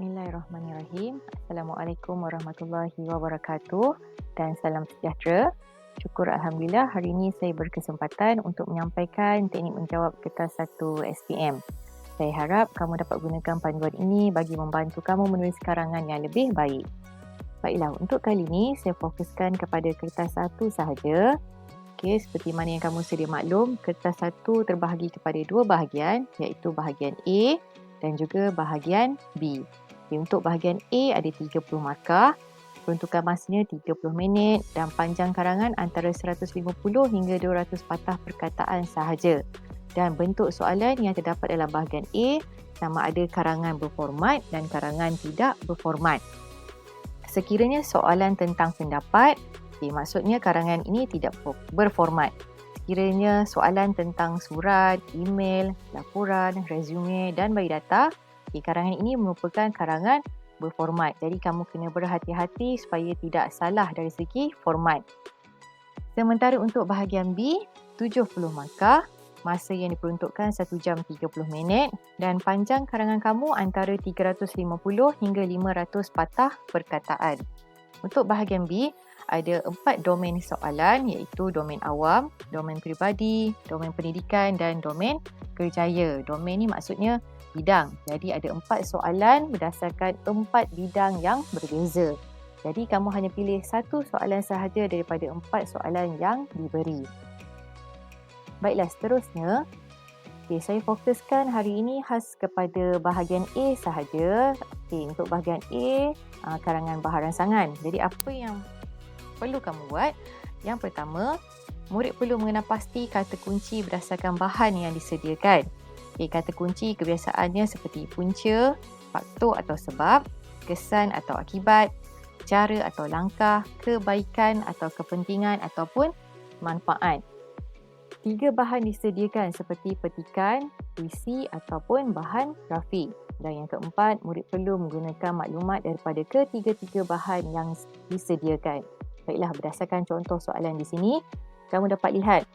Bismillahirrahmanirrahim. Assalamualaikum warahmatullahi wabarakatuh dan salam sejahtera. Syukur Alhamdulillah hari ini saya berkesempatan untuk menyampaikan teknik menjawab kertas 1 SPM. Saya harap kamu dapat gunakan panduan ini bagi membantu kamu menulis karangan yang lebih baik. Baiklah, untuk kali ini saya fokuskan kepada kertas 1 sahaja. Okey, seperti mana yang kamu sedia maklum, kertas 1 terbahagi kepada dua bahagian, iaitu bahagian A dan juga bahagian B. Okay, untuk bahagian A ada 30 markah, peruntukan masanya 30 minit dan panjang karangan antara 150 hingga 200 patah perkataan sahaja. Dan bentuk soalan yang terdapat dalam bahagian A sama ada karangan berformat dan karangan tidak berformat. Sekiranya soalan tentang pendapat, maksudnya karangan ini tidak berformat. Sekiranya soalan tentang surat, email, laporan, resume dan biodata, karangan ini merupakan karangan berformat. Jadi kamu kena berhati-hati supaya tidak salah dari segi format. Sementara untuk bahagian B, 70 markah, masa yang diperuntukkan 1 jam 30 minit dan panjang karangan kamu antara 350 hingga 500 patah perkataan. Untuk bahagian B, ada 4 domain soalan iaitu domain awam, domain peribadi, domain pendidikan dan domain kerjaya. Domain ni maksudnya bidang. Jadi ada 4 soalan berdasarkan 4 bidang yang berbeza. Jadi kamu hanya pilih satu soalan sahaja daripada 4 soalan yang diberi. Baiklah, seterusnya saya fokuskan hari ini khas kepada bahagian A sahaja. Untuk bahagian A, karangan bahan rangsangan. Jadi apa yang perlu kamu buat? Yang pertama, murid perlu mengenal pasti kata kunci berdasarkan bahan yang disediakan. Kata kunci kebiasaannya seperti punca, faktor atau sebab, kesan atau akibat, cara atau langkah, kebaikan atau kepentingan ataupun manfaat. 3 bahan disediakan seperti petikan, puisi ataupun bahan grafik. Dan yang keempat, murid perlu menggunakan maklumat daripada ketiga-tiga bahan yang disediakan. Baiklah, berdasarkan contoh soalan di sini, kamu dapat lihat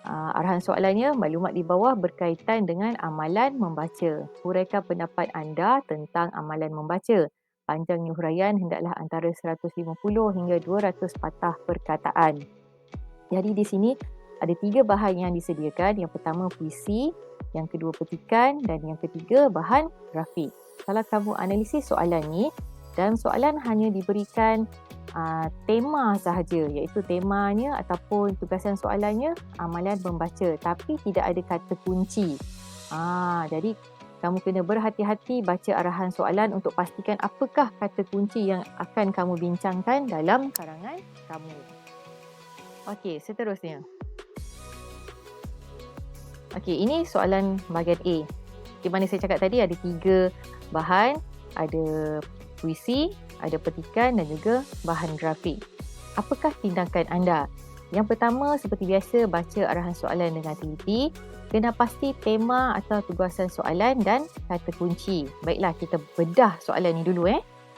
arahan soalannya, maklumat di bawah berkaitan dengan amalan membaca. Huraikan pendapat anda tentang amalan membaca. Panjangnya huraian hendaklah antara 150 hingga 200 patah perkataan. Jadi di sini ada 3 bahan yang disediakan. Yang pertama puisi, yang kedua petikan dan yang ketiga bahan grafik. Kalau kamu analisis soalan ni, dalam soalan hanya diberikan tema sahaja, iaitu temanya ataupun tugasan soalannya amalan membaca, tapi tidak ada kata kunci. Jadi kamu kena berhati-hati baca arahan soalan untuk pastikan apakah kata kunci yang akan kamu bincangkan dalam karangan kamu. Okey, seterusnya. Okey, ini soalan bahagian A. Di mana saya cakap tadi ada 3 bahan, ada puisi, ada petikan dan juga bahan grafik. Apakah tindakan anda? Yang pertama, seperti biasa, baca arahan soalan dengan teliti. Kena pasti tema atau tugasan soalan dan kata kunci. Baiklah, kita bedah soalan ni dulu.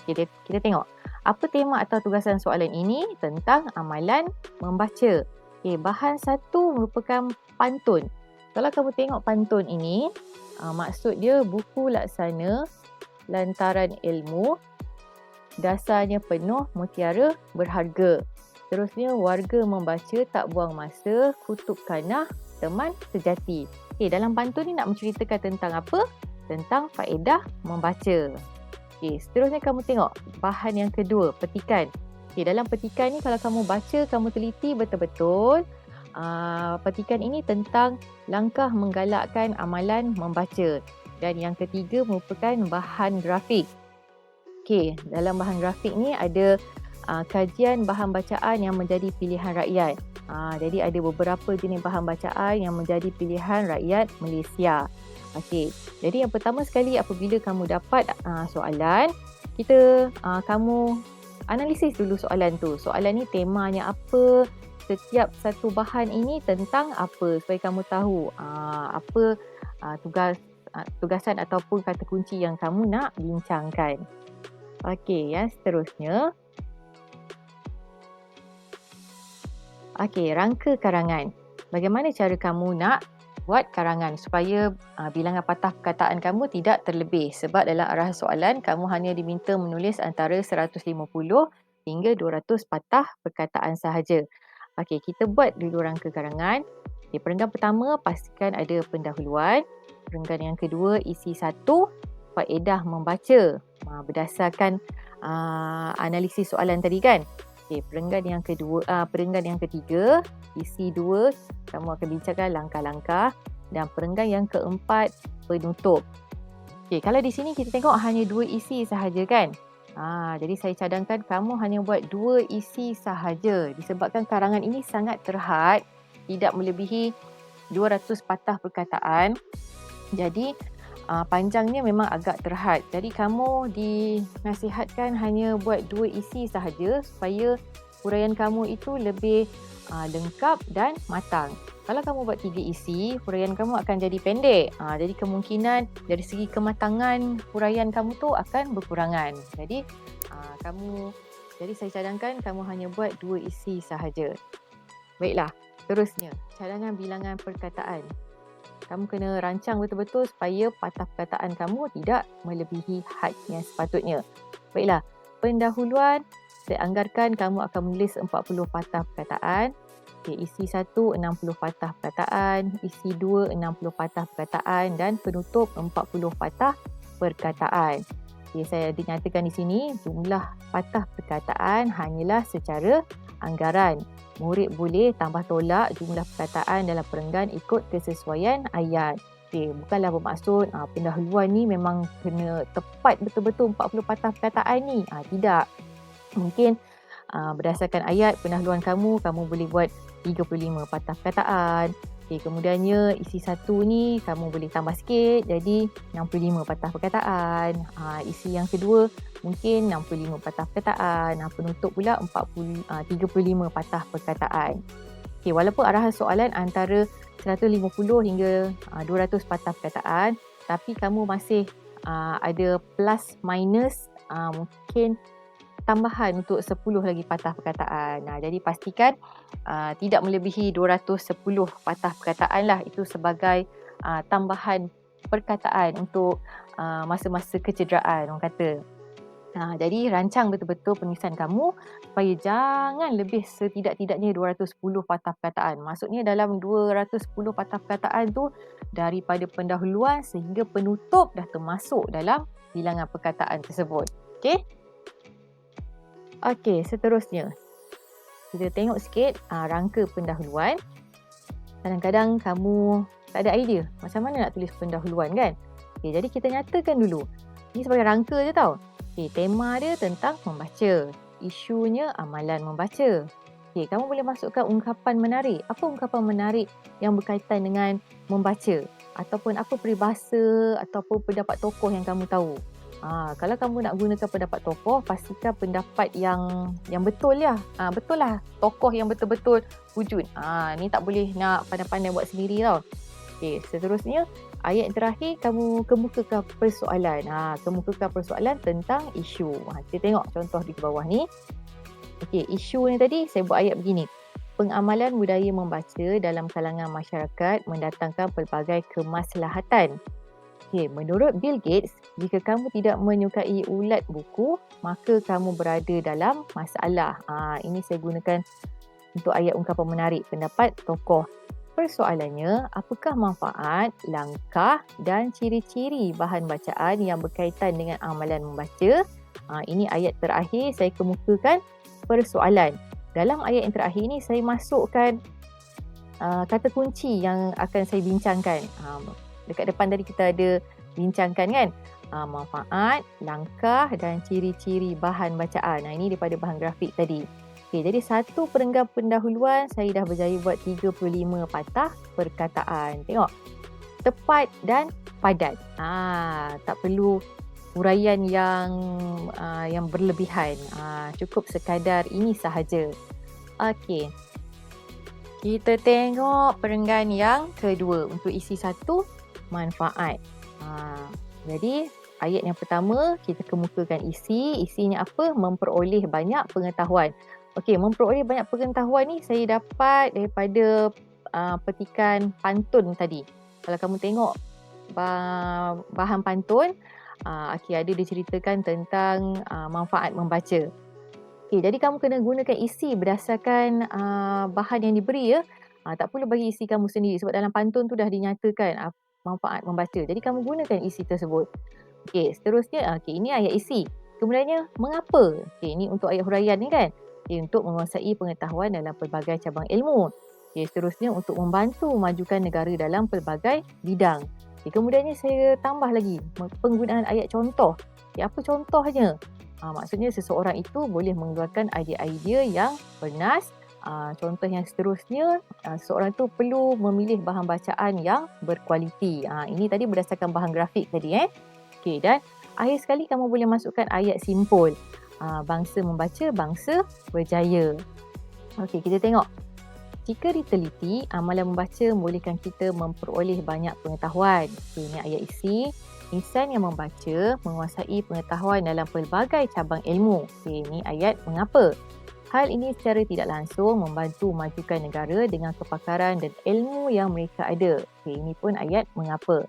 Kita tengok. Apa tema atau tugasan soalan ini? Tentang amalan membaca. Bahan 1 merupakan pantun. Kalau kamu tengok pantun ini, maksud dia buku laksana lantaran ilmu, dasarnya penuh mutiara berharga. Terusnya, warga membaca tak buang masa, kutub kanah, teman sejati. Dalam pantun ni nak menceritakan tentang apa? Tentang faedah membaca. Seterusnya kamu tengok bahan yang kedua, petikan. Dalam petikan ni kalau kamu baca, kamu teliti betul-betul. Petikan ini tentang langkah menggalakkan amalan membaca. Dan yang ketiga merupakan bahan grafik. Dalam bahan grafik ni ada kajian bahan bacaan yang menjadi pilihan rakyat. Jadi ada beberapa jenis bahan bacaan yang menjadi pilihan rakyat Malaysia. Jadi yang pertama sekali apabila kamu dapat soalan, kamu analisis dulu soalan tu. Soalan ni temanya apa? Setiap satu bahan ini tentang apa? Supaya kamu tahu apa tugasan ataupun kata kunci yang kamu nak bincangkan. Yang seterusnya. Rangka karangan. Bagaimana cara kamu nak buat karangan supaya bilangan patah perkataan kamu tidak terlebih, sebab dalam arahan soalan kamu hanya diminta menulis antara 150 hingga 200 patah perkataan sahaja. Okey, kita buat dulu rangka karangan. Okay, perenggan pertama pastikan ada pendahuluan. Perenggan yang kedua isi satu faedah membaca berdasarkan analisis soalan tadi kan. Okay, perenggan yang ketiga isi dua, kamu akan bincangkan langkah-langkah, dan perenggan yang keempat penutup. Okay, kalau di sini kita tengok hanya 2 isi sahaja kan. Jadi saya cadangkan kamu hanya buat 2 isi sahaja disebabkan karangan ini sangat terhad, tidak melebihi 200 patah perkataan. Jadi panjangnya memang agak terhad. Jadi kamu dinasihatkan hanya buat 2 isi sahaja supaya huraian kamu itu lebih lengkap dan matang. Kalau kamu buat 3 isi, huraian kamu akan jadi pendek. Jadi kemungkinan dari segi kematangan huraian kamu tu akan berkurangan. Jadi saya cadangkan kamu hanya buat 2 isi sahaja. Baiklah, terusnya cadangan bilangan perkataan. Kamu kena rancang betul-betul supaya patah perkataan kamu tidak melebihi had yang sepatutnya. Baiklah, pendahuluan saya anggarkan kamu akan menulis 40 patah perkataan. Okay, isi 1 60 patah perkataan, isi 2 60 patah perkataan dan penutup 40 patah perkataan. Okay, saya dinyatakan di sini jumlah patah perkataan hanyalah secara anggaran. Murid boleh tambah tolak jumlah perkataan dalam perenggan ikut kesesuaian ayat. Okay, bukanlah bermaksud pendahuluan ni memang kena tepat betul-betul 40 patah perkataan ni. Tidak. Mungkin berdasarkan ayat pendahuluan kamu boleh buat 35 patah perkataan. Okay, kemudiannya isi satu ni kamu boleh tambah sikit jadi 65 patah perkataan. Isi yang kedua mungkin 65 patah perkataan. Penutup pula 35 patah perkataan. Okay, walaupun arahan soalan antara 150 hingga 200 patah perkataan, tapi kamu masih ada plus minus mungkin tambahan untuk 10 lagi patah perkataan. Jadi pastikan tidak melebihi 210 patah perkataan lah. Itu sebagai tambahan perkataan untuk masa-masa kecederaan orang kata. Jadi rancang betul-betul penulisan kamu supaya jangan lebih setidak-tidaknya 210 patah perkataan. Maksudnya dalam 210 patah perkataan tu daripada pendahuluan sehingga penutup dah termasuk dalam bilangan perkataan tersebut. Okey, seterusnya kita tengok sikit rangka pendahuluan. Kadang-kadang kamu tak ada idea macam mana nak tulis pendahuluan kan. Okay, jadi kita nyatakan dulu. Ini sebagai rangka je tau. Okay, tema dia tentang membaca. Isunya amalan membaca. Okay, kamu boleh masukkan ungkapan menarik. Apa ungkapan menarik yang berkaitan dengan membaca? Ataupun apa peribahasa ataupun pendapat tokoh yang kamu tahu. Kalau kamu nak gunakan pendapat tokoh, pastikan pendapat yang betul lah. Betul lah. Tokoh yang betul-betul wujud. Ni tak boleh nak pandai-pandai buat sendiri tau. Okay, seterusnya ayat yang terakhir kamu kemukakan persoalan. Kemukakan persoalan tentang isu. Kita tengok contoh di bawah ni. Okay, isu ni tadi saya buat ayat begini. Pengamalan budaya membaca dalam kalangan masyarakat mendatangkan pelbagai kemaslahatan. Okay, menurut Bill Gates, jika kamu tidak menyukai ulat buku, maka kamu berada dalam masalah. Ini saya gunakan untuk ayat ungkapan menarik pendapat tokoh. Persoalannya, apakah manfaat, langkah dan ciri-ciri bahan bacaan yang berkaitan dengan amalan membaca? Ini ayat terakhir saya kemukakan persoalan. Dalam ayat yang terakhir ini saya masukkan kata kunci yang akan saya bincangkan. Dekat depan tadi kita ada bincangkan kan, manfaat, langkah dan ciri-ciri bahan bacaan. Ini daripada bahan grafik tadi. Okay, jadi satu perenggan pendahuluan saya dah berjaya buat 35 patah perkataan. Tengok, tepat dan padat. Tak perlu huraian yang berlebihan. Cukup sekadar ini sahaja. Okey. Kita tengok perenggan yang kedua untuk isi satu, manfaat. Jadi ayat yang pertama kita kemukakan isinya apa? Memperoleh banyak pengetahuan. Okey, memperoleh banyak pengetahuan ni saya dapat daripada petikan pantun tadi. Kalau kamu tengok bahan pantun, ada diceritakan tentang manfaat membaca. Jadi kamu kena gunakan isi berdasarkan bahan yang diberi ya. Tak perlu bagi isi kamu sendiri sebab dalam pantun tu dah dinyatakan manfaat membaca. Jadi kamu gunakan isi tersebut. Seterusnya ini ayat isi. Kemudiannya mengapa? Ini untuk ayat huraian ni kan. Untuk menguasai pengetahuan dalam pelbagai cabang ilmu. Seterusnya untuk membantu memajukan negara dalam pelbagai bidang. Kemudiannya saya tambah lagi penggunaan ayat contoh. Apa contohnya? Maksudnya seseorang itu boleh mengeluarkan idea-idea yang bernas. Contoh yang seterusnya, seseorang itu perlu memilih bahan bacaan yang berkualiti. Ini tadi berdasarkan bahan grafik tadi. Dan akhir sekali kamu boleh masukkan ayat simpul. Bangsa membaca, bangsa berjaya. Kita tengok. Jika diteliti, amalan membaca membolehkan kita memperoleh banyak pengetahuan. Ini ayat isi. Insan yang membaca menguasai pengetahuan dalam pelbagai cabang ilmu. Ini ayat mengapa. Hal ini secara tidak langsung membantu memajukan negara dengan kepakaran dan ilmu yang mereka ada. Ini pun ayat mengapa.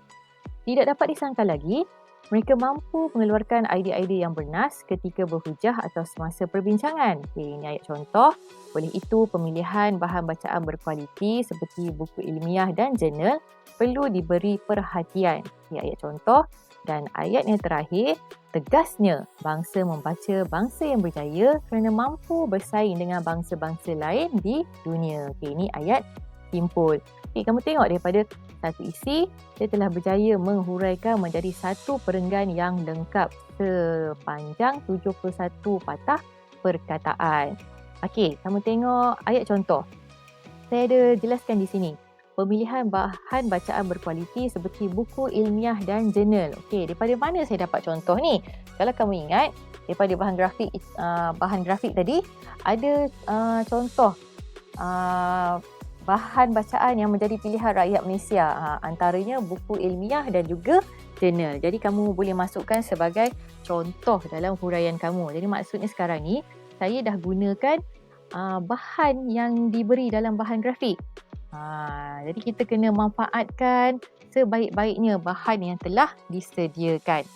Tidak dapat disangka lagi, mereka mampu mengeluarkan idea-idea yang bernas ketika berhujah atau semasa perbincangan. Ini ayat contoh. Oleh itu, pemilihan bahan bacaan berkualiti seperti buku ilmiah dan jurnal perlu diberi perhatian. Ayat contoh. Dan ayat yang terakhir, tegasnya bangsa membaca bangsa yang berjaya kerana mampu bersaing dengan bangsa-bangsa lain di dunia. Ini ayat simpul. Kamu tengok daripada satu isi, dia telah berjaya menghuraikan menjadi satu perenggan yang lengkap sepanjang 71 patah perkataan. Kamu tengok ayat contoh. Saya ada jelaskan di sini. Pemilihan bahan bacaan berkualiti seperti buku ilmiah dan jurnal. Daripada mana saya dapat contoh ni? Kalau kamu ingat, daripada bahan grafik tadi, ada contoh bahan bacaan yang menjadi pilihan rakyat Malaysia. Antaranya buku ilmiah dan juga jurnal. Jadi kamu boleh masukkan sebagai contoh dalam huraian kamu. Jadi maksudnya sekarang ni, saya dah gunakan bahan yang diberi dalam bahan grafik. Jadi kita kena manfaatkan sebaik-baiknya bahan yang telah disediakan.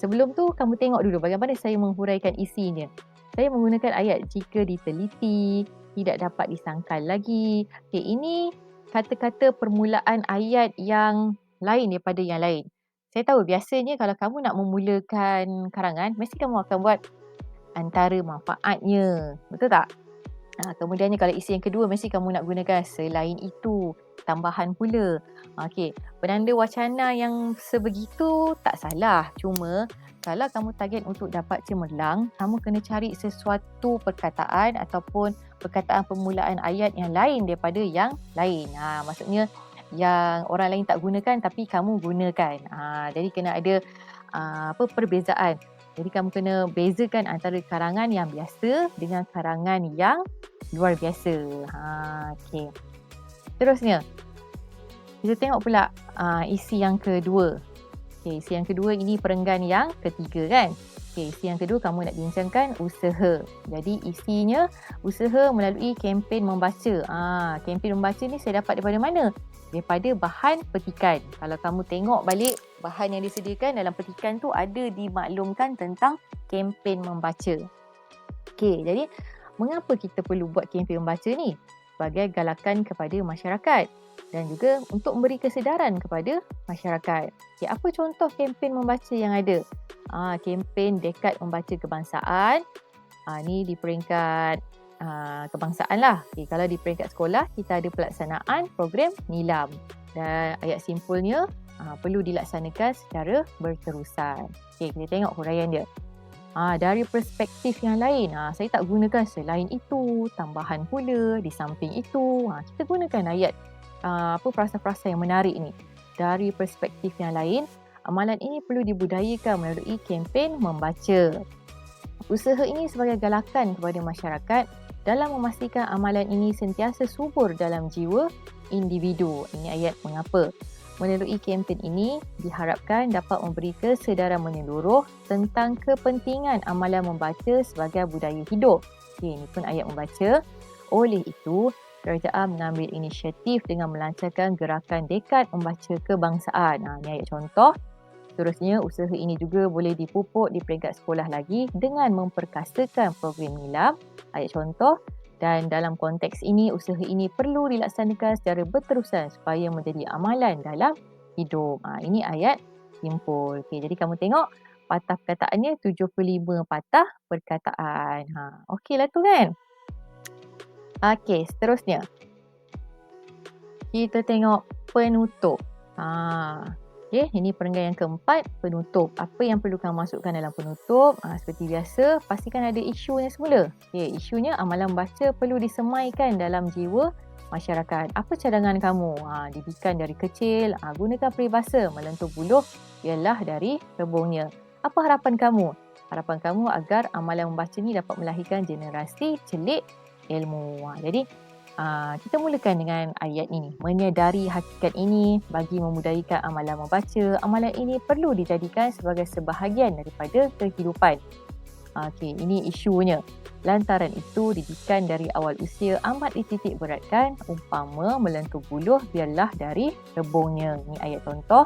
Sebelum tu, kamu tengok dulu bagaimana saya menghuraikan isinya. Saya menggunakan ayat jika diteliti, tidak dapat disangkal lagi. Ini kata-kata permulaan ayat yang lain daripada yang lain. Saya tahu biasanya kalau kamu nak memulakan karangan, mesti kamu akan buat antara manfaatnya. Betul tak? Kemudiannya kalau isi yang kedua, mesti kamu nak gunakan selain itu, tambahan pula. Penanda wacana yang sebegitu tak salah. Cuma kalau kamu target untuk dapat cemerlang, kamu kena cari sesuatu perkataan ataupun perkataan permulaan ayat yang lain daripada yang lain. Maksudnya yang orang lain tak gunakan tapi kamu gunakan. Jadi kena ada perbezaan. Jadi kamu kena bezakan antara karangan yang biasa dengan karangan yang luar biasa. Terusnya, kita tengok pula isi yang kedua. Isi yang kedua ini perenggan yang ketiga kan. Isi yang kedua kamu nak bincangkan usaha. Jadi isinya usaha melalui kempen membaca. Kempen membaca ni saya dapat daripada mana? Daripada bahan petikan. Kalau kamu tengok balik bahan yang disediakan dalam petikan tu ada dimaklumkan tentang kempen membaca. Jadi mengapa kita perlu buat kempen membaca ni? Sebagai galakan kepada masyarakat dan juga untuk memberi kesedaran kepada masyarakat. Apa contoh kempen membaca yang ada? Kempen Dekad Membaca Kebangsaan. Ni di peringkat kebangsaan lah. Kalau di peringkat sekolah, kita ada pelaksanaan program Nilam. Dan ayat simpulnya, perlu dilaksanakan secara berterusan. Kita tengok huraian dia. Dari perspektif yang lain, saya tak gunakan selain itu, tambahan pula, di samping itu. Kita gunakan ayat frasa-frasa yang menarik ni. Dari perspektif yang lain, amalan ini perlu dibudayakan melalui kempen membaca. Usaha ini sebagai galakan kepada masyarakat dalam memastikan amalan ini sentiasa subur dalam jiwa individu. Ini ayat mengapa. Melalui kempen ini diharapkan dapat memberi kesedaran menyeluruh tentang kepentingan amalan membaca sebagai budaya hidup. Ini pun ayat membaca. Oleh itu, kerajaan mengambil inisiatif dengan melancarkan gerakan dekad membaca kebangsaan. Ini ayat contoh. Seterusnya, usaha ini juga boleh dipupuk di peringkat sekolah lagi dengan memperkasakan program nilam. Ayat contoh. Dan dalam konteks ini, usaha ini perlu dilaksanakan secara berterusan supaya menjadi amalan dalam hidup. Ini ayat simpul. Okey, jadi kamu tengok patah perkataannya 75 patah perkataan. Okeylah tu kan? Okey, seterusnya. Kita tengok penutup. Okey, ini perenggan yang keempat, penutup. Apa yang perlu kamu masukkan dalam penutup? Seperti biasa, pastikan ada isunya semula. Okey, isunya amalan baca perlu disemaikan dalam jiwa masyarakat. Apa cadangan kamu? Didikan dari kecil, gunakan peribahasa, melentur buluh ialah dari rebungnya. Apa harapan kamu? Harapan kamu agar amalan membaca ni dapat melahirkan generasi celik ilmu. Jadi, kita mulakan dengan ayat ini. Menyedari hakikat ini bagi memudahkan amalan membaca. Amalan ini perlu dijadikan sebagai sebahagian daripada kehidupan. Okey, ini isunya. Lantaran itu, didikan dari awal usia amat dititik beratkan. Umpama melentur buluh biarlah dari rebungnya. Ini ayat contoh.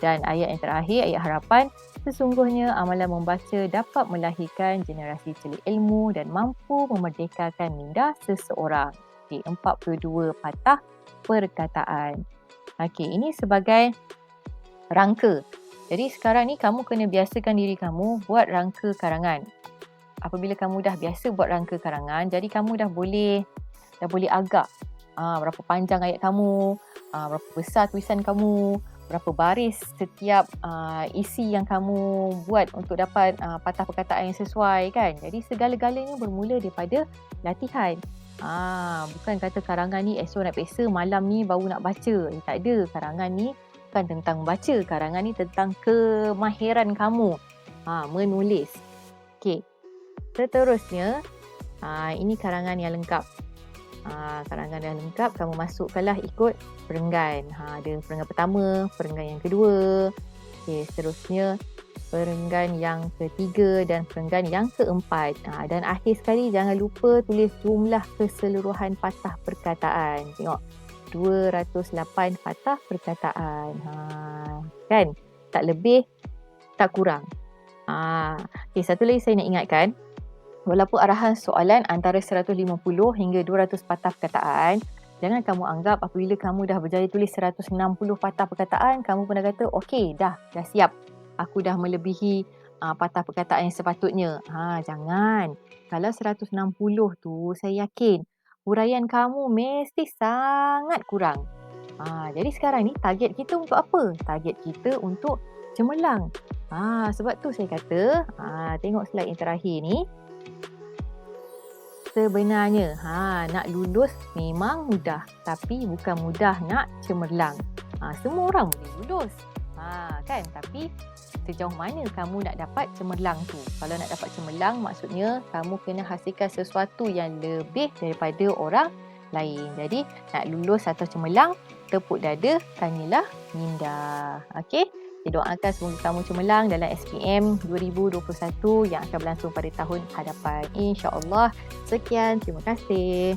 Dan ayat yang terakhir, ayat harapan. Sesungguhnya amalan membaca dapat melahirkan generasi celik ilmu dan mampu memerdekakan minda seseorang. Okey, 42 patah perkataan. Okey, ini sebagai rangka. Jadi sekarang ni kamu kena biasakan diri kamu buat rangka karangan. Apabila kamu dah biasa buat rangka karangan, jadi kamu dah boleh agak berapa panjang ayat kamu, berapa besar tulisan kamu, berapa baris setiap isi yang kamu buat untuk dapat patah perkataan yang sesuai kan. Jadi segala-galanya bermula daripada latihan. Bukan kata karangan ni esok nak peksa, malam ni baru nak baca. Tak ada. Karangan ni bukan tentang membaca. Karangan ni tentang kemahiran kamu menulis. Okey. Seterusnya, ini karangan yang lengkap. Karangan yang lengkap, kamu masukkanlah ikut perenggan. Ada perenggan pertama, perenggan yang kedua. Okey, seterusnya perenggan yang ketiga dan perenggan yang keempat. Dan akhir sekali jangan lupa tulis jumlah keseluruhan patah perkataan. Tengok, 208 patah perkataan. Kan? Tak lebih, tak kurang. Okay, satu lagi saya nak ingatkan. Walaupun arahan soalan antara 150 hingga 200 patah perkataan, jangan kamu anggap apabila kamu dah berjaya tulis 160 patah perkataan, kamu pun dah kata, okey, dah siap. Aku dah melebihi patah perkataan yang sepatutnya. Jangan. Kalau 160 tu, saya yakin huraian kamu mesti sangat kurang. Jadi sekarang ni target kita untuk apa? Target kita untuk cemerlang. Sebab tu saya kata, tengok slide yang terakhir ni. Sebenarnya, nak lulus memang mudah. Tapi bukan mudah nak cemerlang. Semua orang boleh lulus. Kan? Tapi sejauh mana kamu nak dapat cemerlang tu? Kalau nak dapat cemerlang, maksudnya kamu kena hasilkan sesuatu yang lebih daripada orang lain. Jadi, nak lulus atau cemerlang, tepuk dada, tanyalah minda. Okey? Saya doakan semoga kamu cemerlang dalam SPM 2021 yang akan berlangsung pada tahun hadapan. InsyaAllah. Sekian. Terima kasih.